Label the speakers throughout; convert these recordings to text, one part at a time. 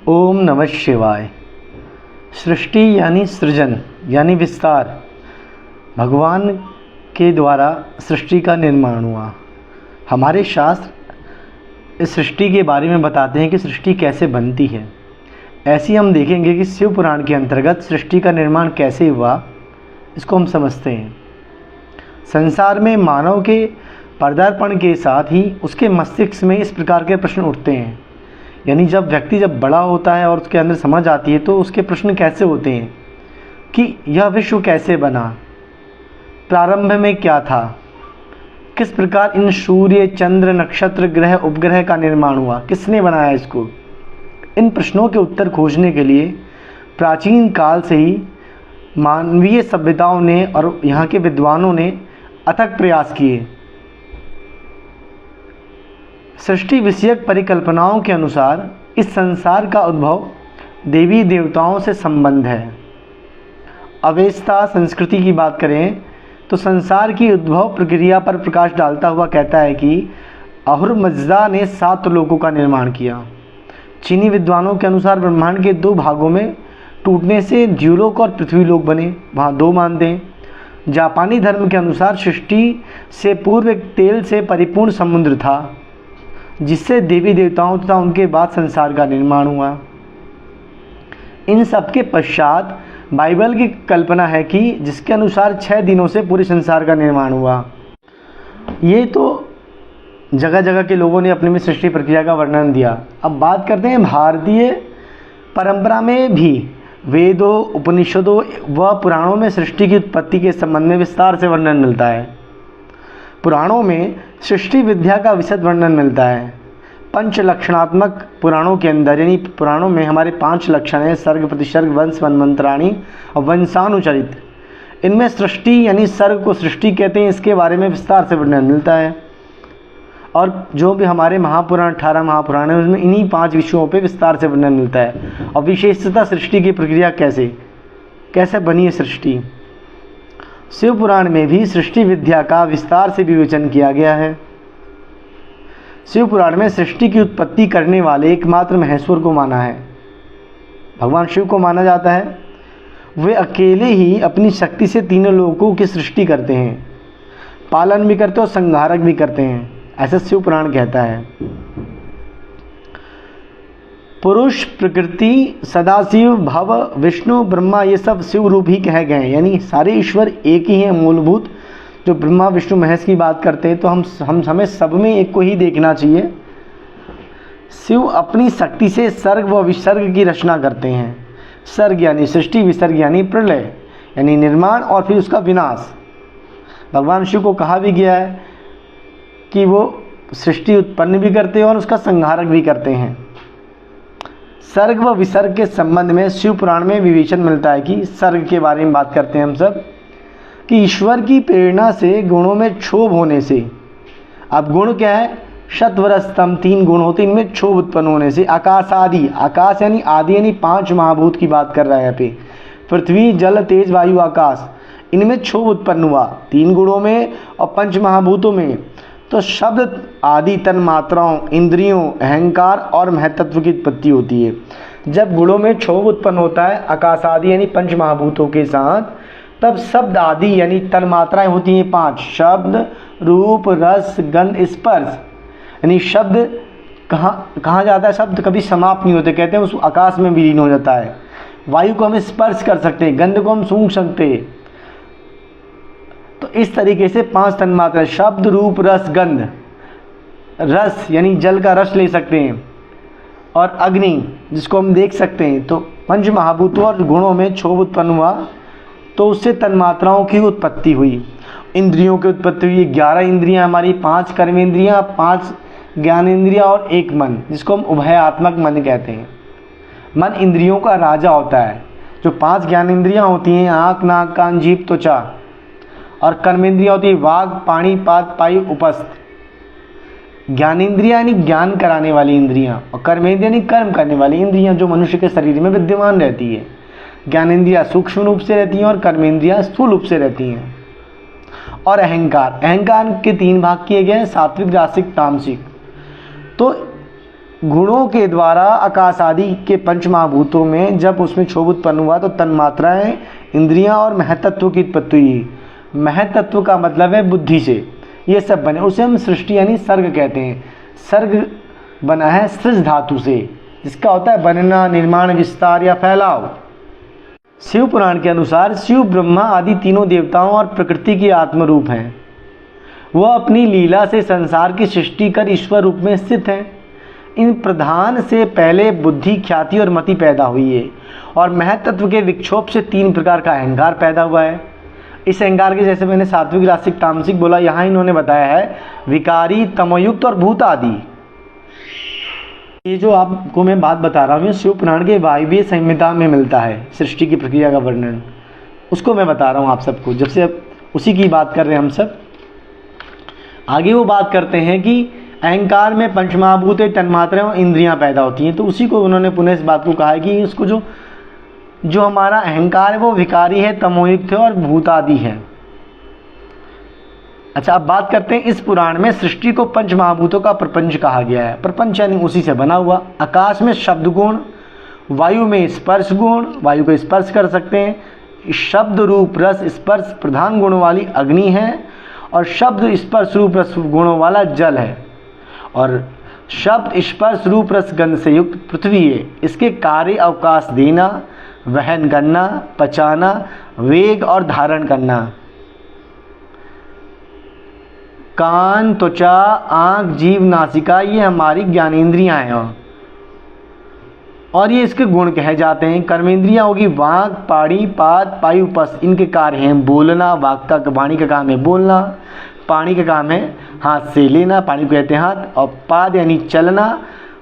Speaker 1: ओम नमः शिवाय। सृष्टि यानी सृजन यानी विस्तार, भगवान के द्वारा सृष्टि का निर्माण हुआ। हमारे शास्त्र इस सृष्टि के बारे में बताते हैं कि सृष्टि कैसे बनती है। ऐसे ही हम देखेंगे कि शिव पुराण के अंतर्गत सृष्टि का निर्माण कैसे हुआ, इसको हम समझते हैं। संसार में मानव के पदार्पण के साथ ही उसके मस्तिष्क में इस प्रकार के प्रश्न उठते हैं, यानी जब व्यक्ति बड़ा होता है और उसके अंदर समझ आती है तो उसके प्रश्न कैसे होते हैं कि यह विश्व कैसे बना, प्रारंभ में क्या था, किस प्रकार इन सूर्य चंद्र नक्षत्र ग्रह उपग्रह का निर्माण हुआ, किसने बनाया इसको। इन प्रश्नों के उत्तर खोजने के लिए प्राचीन काल से ही मानवीय सभ्यताओं ने और यहाँ के विद्वानों ने अथक प्रयास किए। सृष्टि विषयक परिकल्पनाओं के अनुसार इस संसार का उद्भव देवी देवताओं से संबंध है। अवेस्ता संस्कृति की बात करें तो संसार की उद्भव प्रक्रिया पर प्रकाश डालता हुआ कहता है कि अहुरमज़दा ने 7 लोकों का निर्माण किया। चीनी विद्वानों के अनुसार ब्रह्मांड के 2 भागों में टूटने से द्युलोक और पृथ्वीलोक बने, वहाँ 2 मानते हैं। जापानी धर्म के अनुसार सृष्टि से पूर्व एक तेल से परिपूर्ण समुद्र था, जिससे देवी देवताओं तथा उनके बाद संसार का निर्माण हुआ। इन सब के पश्चात बाइबल की कल्पना है कि जिसके अनुसार 6 दिनों से पूरे संसार का निर्माण हुआ। ये तो जगह जगह के लोगों ने अपने में सृष्टि प्रक्रिया का वर्णन दिया। अब बात करते हैं भारतीय परंपरा में भी वेदों, उपनिषदों व पुराणों में सृष्टि की उत्पत्ति के संबंध में विस्तार से वर्णन मिलता है। पुराणों में सृष्टि विद्या का विशद वर्णन मिलता है। पंच लक्षणात्मक पुराणों के अंदर, यानी पुराणों में हमारे 5 लक्षण हैं: सर्ग, प्रतिसर्ग, वंश, वन्मंत्राणी और वंशानुचरित। इनमें सृष्टि यानी सर्ग को सृष्टि कहते हैं, इसके बारे में विस्तार से वर्णन मिलता है। और जो भी हमारे महापुराण 18 महापुराण हैं उसमें इन्हीं 5 विषयों पर विस्तार से वर्णन मिलता है। और विशेषतः सृष्टि की प्रक्रिया कैसे बनी है सृष्टि। शिव पुराण में भी सृष्टि विद्या का विस्तार से विवेचन किया गया है। शिव पुराण में सृष्टि की उत्पत्ति करने वाले एकमात्र महेश्वर को माना है, भगवान शिव को माना जाता है। वे अकेले ही अपनी शक्ति से तीनों लोकों की सृष्टि करते हैं, पालन भी करते हैं और संहारक भी करते हैं, ऐसा शिव पुराण कहता है। पुरुष, प्रकृति, सदाशिव, भव, विष्णु, ब्रह्मा, ये सब शिव रूप ही कहे गए हैं, यानी सारे ईश्वर एक ही हैं मूलभूत। जो ब्रह्मा विष्णु महेश की बात करते हैं तो हमें सब में एक को ही देखना चाहिए। शिव अपनी शक्ति से सर्ग व विसर्ग की रचना करते हैं। सर्ग यानी सृष्टि, विसर्ग यानी प्रलय यानी निर्माण और फिर उसका विनाश। भगवान शिव को कहा भी गया है कि वो सृष्टि उत्पन्न भी करते हैं और उसका संहारक भी करते हैं। सर्ग व विसर्ग के संबंध में शिव पुराण में विवेचन मिलता है कि सर्ग के बारे में बात करते हैं हम सब कि ईश्वर की प्रेरणा से गुणों में क्षोभ होने से। अब गुण क्या है? शतवरस्तम 3 गुण होते हैं, इनमें क्षोभ उत्पन्न होने से। आकाश आदि, आकाश यानी आदि यानी 5 महाभूत की बात कर रहा है यहाँ पे। पृथ्वी, जल, तेज, वायु, आकाश, इनमें क्षोभ उत्पन्न हुआ 3 गुणों में और 5 महाभूतों में। तो शब्द आदि तन मात्राओं, इंद्रियों, अहंकार और महत्त्व की उत्पत्ति होती है। जब गुणों में क्षोभ उत्पन्न होता है आकाश आदि यानी 5 महाभूतों के साथ, तब शब्द आदि यानी तन मात्राएं होती हैं 5: शब्द, रूप, रस, गंध, स्पर्श। यानी शब्द कहाँ जाता है? शब्द कभी समाप्त नहीं होते, कहते हैं उस आकाश में विलीन हो जाता है। वायु को हम स्पर्श कर सकते हैं, गंध को हम सूंघ सकते हैं। तो इस तरीके से 5 तन्मात्रा, शब्द, रूप, रस, गंध। रस यानी जल का रस ले सकते हैं, और अग्नि जिसको हम देख सकते हैं। तो 5 महाभूतों और गुणों में क्षोभ उत्पन्न हुआ तो उससे तन्मात्राओं की उत्पत्ति हुई। इंद्रियों की उत्पत्ति हुई। 11 इंद्रियां हमारी, 5 कर्मेंद्रियां, 5 ज्ञानेंद्रियां और 1 मन, जिसको हम उभयात्मक मन कहते हैं। मन इंद्रियों का राजा होता है। जो 5 ज्ञानेंद्रियां होती हैं, आँख, नाक, कान, जीभ, त्वचा, और कर्मेंद्रियां होती है वाग, पाणी, पाद, पायु, उपस्थ। ज्ञानेंद्रियां यानी ज्ञान कराने वाली इंद्रियां, और कर्मेंद्रियां यानी कर्म करने वाली इंद्रियां जो मनुष्य के शरीर में विद्यमान रहती है। ज्ञानेंद्रियां सूक्ष्म रूप से रहती हैं और कर्मेंद्रियां स्थूल रूप से रहती हैं। और अहंकार के 3 भाग किए गए हैं, सात्विक, रासिक, तामसिक। तो गुणों के द्वारा आकाश आदि के पंच महाभूतों में जब उसमें क्षोभ उत्पन्न हुआ तो तन्मात्राएं, इंद्रियां और महतत्व की उत्पत्ति हुई। महतत्व का मतलब है बुद्धि से ये सब बने, उसे हम सृष्टि यानी सर्ग कहते हैं। सर्ग बना है सृज धातु से, जिसका होता है बनना, निर्माण, विस्तार या फैलाव। शिव पुराण के अनुसार शिव, ब्रह्मा आदि तीनों देवताओं और प्रकृति के आत्मरूप हैं। वह अपनी लीला से संसार की सृष्टि कर ईश्वर रूप में स्थित हैं। इन प्रधान से पहले बुद्धि, ख्याति और मति पैदा हुई है और महतत्व के विक्षोभ से 3 प्रकार का अहंकार पैदा हुआ है। इस अहंकार के जैसे मैंने सात्विक, रासिक, तामसिक बोला, यहाँ इन्होंने बताया है विकारी, तमोयुक्त और भूत आदि। ये जो आपको मैं बात बता रहा हूँ, ये शिव पुराण के वायव्य संहिता में मिलता है। सृष्टि की प्रक्रिया का वर्णन उसको मैं बता रहा हूँ आप सबको, जब से अब उसी की बात कर रहे हैं हम सब। आगे वो बात करते हैं कि अहंकार में पंचमहाभूत, तन्मात्राएं और इंद्रियां पैदा होती हैं। तो उसी को उन्होंने पुनः इस बात को कहा है कि उसको जो हमारा अहंकार है वो विकारी है, तमोयुक्त है और भूत आदि है। अच्छा, अब बात करते हैं इस पुराण में सृष्टि को पंच महाभूतों का प्रपंच कहा गया है। प्रपंच यानी उसी से बना हुआ। आकाश में शब्द गुण, वायु में स्पर्श गुण, वायु को स्पर्श कर सकते हैं। शब्द रूप रस स्पर्श प्रधान गुणों वाली अग्नि है और शब्द स्पर्श रूप रस गुणों वाला जल है और शब्द स्पर्श रूप रस गंध से युक्त पृथ्वी है। इसके कार्य अवकाश देना, वहन करना, पचाना, वेग और धारण करना। कान, त्वचा, आँख, जीभ, नासिका ये हमारी ज्ञानेंद्रियां हैं और ये इसके गुण कहे जाते हैं। कर्मेंद्रियां होगी वाक, पाणी, पाद, पायु, पस। इनके कार्य हैं बोलना, वाक का, वाणी का काम है बोलना, पाणी का काम है हाथ से लेना, पाणी को कहते हैं हाथ, और पाद यानी चलना,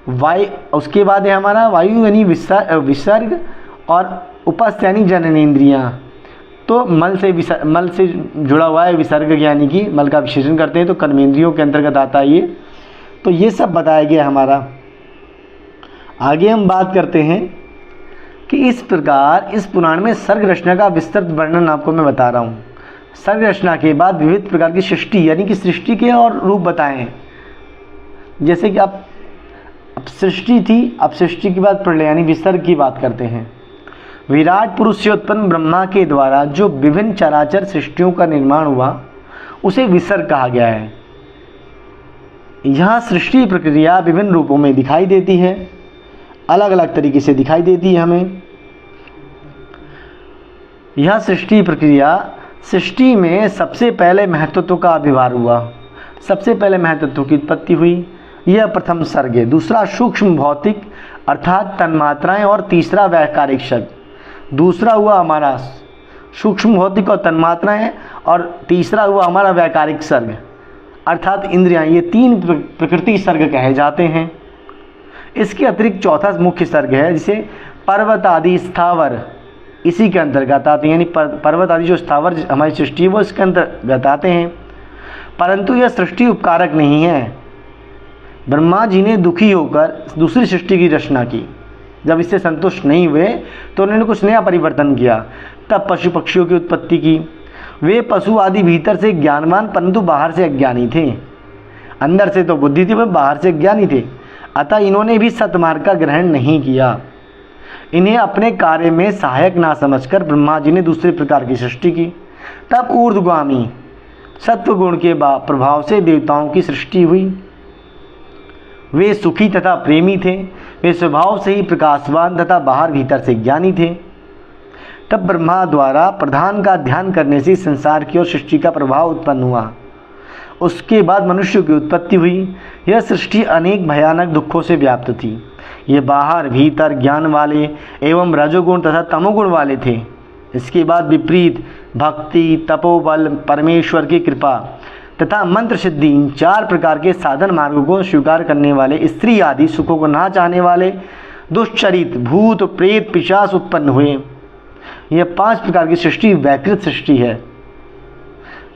Speaker 1: वायु उसके बाद है हमारा वायु यानी विसर्ग और उपस्थ यानी जननेन्द्रियाँ। तो मल से जुड़ा हुआ है विसर्ग यानी कि मल का विशेषण करते हैं, तो कर्मेंद्रियों के अंतर्गत आता है ये। तो ये सब बताया गया हमारा। आगे हम बात करते हैं कि इस प्रकार इस पुराण में सर्ग रचना का विस्तृत वर्णन आपको मैं बता रहा हूँ। सर्ग रचना के बाद विविध प्रकार की सृष्टि यानी कि सृष्टि के और रूप बताए हैं। जैसे कि अब सृष्टि थी, अब सृष्टि के बाद प्रलय यानी विसर्ग की बात करते हैं। विराट पुरुष से उत्पन्न ब्रह्मा के द्वारा जो विभिन्न चराचर सृष्टियों का निर्माण हुआ उसे विसर्ग कहा गया है। यह सृष्टि प्रक्रिया विभिन्न रूपों में दिखाई देती है, अलग अलग तरीके से दिखाई देती है हमें। यह सृष्टि प्रक्रिया, सृष्टि में सबसे पहले महत्त्व का आविर्भाव हुआ, सबसे पहले महत्त्व की उत्पत्ति हुई। यह प्रथम सर्ग है। दूसरा सूक्ष्म भौतिक अर्थात तन्मात्राएं और तीसरा वैकारिक सर्ग। दूसरा हुआ हमारा सूक्ष्म भौतिक और तन्मात्राएं और तीसरा हुआ हमारा वैकारिक सर्ग अर्थात इंद्रियां। ये 3 प्रकृति सर्ग कहे जाते हैं। इसके अतिरिक्त चौथा मुख्य सर्ग है जिसे पर्वत आदि स्थावर इसी के अंतर्गत आते हैं, यानी पर्वत आदि जो स्थावर हमारी सृष्टि है वो इसके अंतर्गत आते हैं। परंतु यह सृष्टि उपकारक नहीं है। ब्रह्मा जी ने दुखी होकर दूसरी सृष्टि की रचना की। जब इससे संतुष्ट नहीं हुए तो उन्होंने कुछ नया परिवर्तन किया। तब पशु पक्षियों की उत्पत्ति की। वे पशु आदि भीतर से ज्ञानवान परंतु बाहर से अज्ञानी थे। अंदर से तो बुद्धि थी, वे बाहर से अज्ञानी थे। अतः इन्होंने भी सतमार्ग का ग्रहण नहीं किया। इन्हें अपने कार्य में सहायक ना समझकर ब्रह्मा जी ने दूसरे प्रकार की सृष्टि की। तब ऊर्ध्वगामी सत्व गुण के प्रभाव से देवताओं की सृष्टि हुई। वे सुखी तथा प्रेमी थे। वे स्वभाव से ही प्रकाशवान तथा बाहर भीतर से ज्ञानी थे। तब ब्रह्मा द्वारा प्रधान का ध्यान करने से संसार की ओर सृष्टि का प्रभाव उत्पन्न हुआ। उसके बाद मनुष्य की उत्पत्ति हुई। यह सृष्टि अनेक भयानक दुखों से व्याप्त थी। ये बाहर भीतर ज्ञान वाले एवं रजोगुण तथा तमोगुण वाले थे। इसके बाद विपरीत भक्ति, तपोबल, परमेश्वर की कृपा तथा मंत्र सिद्धि इन 4 प्रकार के साधन मार्गों को स्वीकार करने वाले स्त्री आदि सुखों को ना चाहने वाले दुष्चरित भूत, प्रेत, पिशाच उत्पन्न हुए। यह 5 प्रकार की सृष्टि वैकृत सृष्टि है।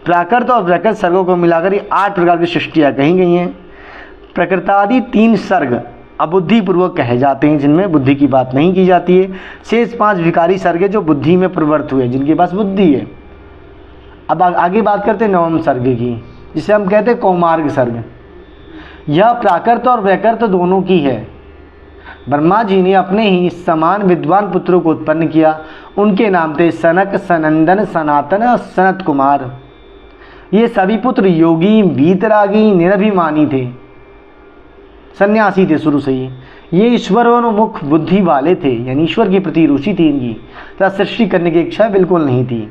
Speaker 1: प्राकृत और वैकृत सर्गों को मिलाकर ये 8 प्रकार की सृष्टियाँ कही गई हैं। प्रकृतादि 3 सर्ग अबुद्धिपूर्वक कहे जाते हैं, जिनमें बुद्धि की बात नहीं की जाती है। शेष 5 विकारी सर्ग जो बुद्धि में प्रवृत्त हुए, जिनके पास बुद्धि है। अब आगे बात करते हैं 9वें सर्ग की, जिसे हम कहते हैं कौमार्ग सर्ग। यह प्राकृत और वैकृत दोनों की है। ब्रह्मा जी ने अपने ही समान विद्वान पुत्रों को उत्पन्न किया। उनके नाम थे सनक, सनंदन, सनातन और सनत कुमार। ये सभी पुत्र योगी, वीतरागी, निरभिमानी थे, सन्यासी थे शुरू से ही। ये ईश्वरोन्मुख बुद्धि वाले थे, यानी ईश्वर के प्रति रुचि थी इनकी, तथा सृष्टि करने की इच्छा बिल्कुल नहीं थी।